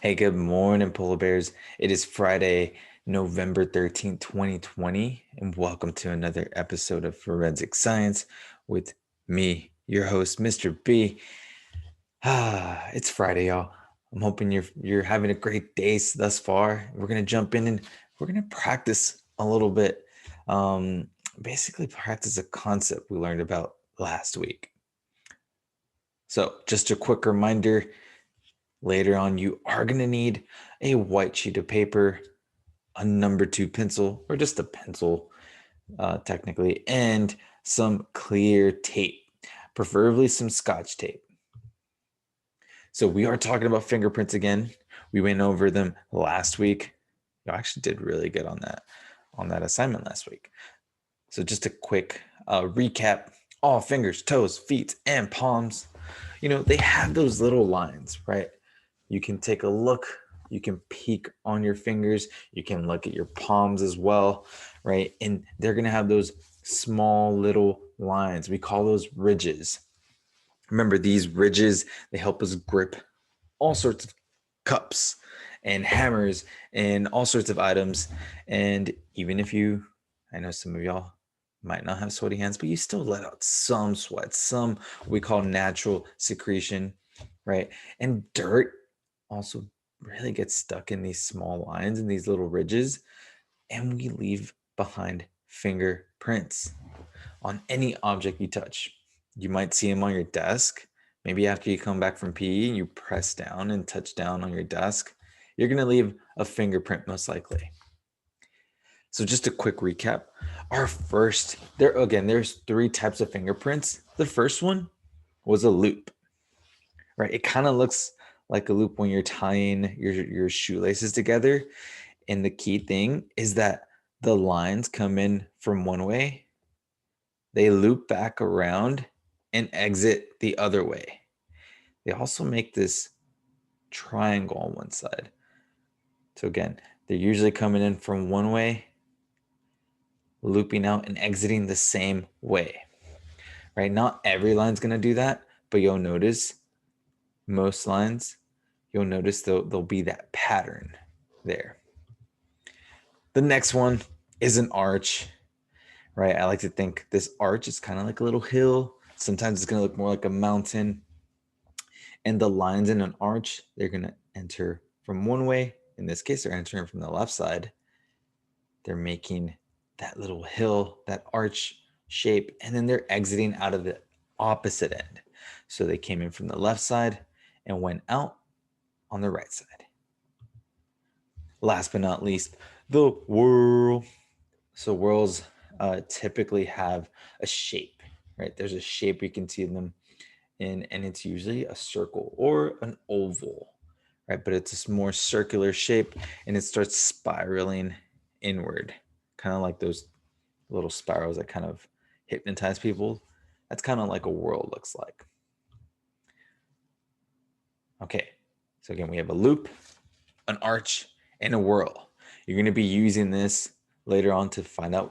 Hey, good morning, polar bears. It is Friday, November 13th, 2020, and welcome to another episode of Forensic Science with me, your host, Mr. B. It's Friday, y'all. I'm hoping you're having a great day thus far. We're gonna jump in and we're gonna practice a little bit. Um, Basically practice a concept we learned about last week. So, just a quick reminder. Later on, you are going to need a white sheet of paper, a number 2 pencil, or just a pencil, technically, and some clear tape, preferably some Scotch tape. So we are talking about fingerprints again. We went over them last week. You actually did really good on that assignment last week. So just a quick recap. All fingers, toes, feet, and palms, they have those little lines, right? You can take a look, you can peek on your fingers, you can look at your palms as well, right? And they're going to have those small little lines. We call those ridges. Remember, these ridges, they help us grip all sorts of cups and hammers and all sorts of items. And even if I know some of y'all might not have sweaty hands, but you still let out some sweat, some we call natural secretion, right? And dirt also really gets stuck in these small lines and these little ridges, and we leave behind fingerprints on any object you touch. You might see them on your desk. Maybe after you come back from PE, you press down and touch down on your desk. You're going to leave a fingerprint most likely. So just a quick recap. There's 3 types of fingerprints. The first one was a loop, right? It kind of looks like a loop when you're tying your shoelaces together. And the key thing is that the lines come in from one way, they loop back around and exit the other way. They also make this triangle on one side. So again, they're usually coming in from one way, looping out and exiting the same way, right? Not every line's going to do that, but you'll notice most lines, there'll be that pattern there. The next one is an arch, right? I like to think this arch is kind of like a little hill. Sometimes it's going to look more like a mountain. And the lines in an arch, they're going to enter from one way. In this case, they're entering from the left side. They're making that little hill, that arch shape, and then they're exiting out of the opposite end. So they came in from the left side and went out on the right side. Last but not least, the whorl. So whorls typically have a shape, right? There's a shape you can see them in, and it's usually a circle or an oval, right? But it's a more circular shape, and it starts spiraling inward, kind of like those little spirals that kind of hypnotize people. That's kind of like a whorl looks like. Okay, so again, we have a loop, an arch, and a whorl. You're going to be using this later on to find out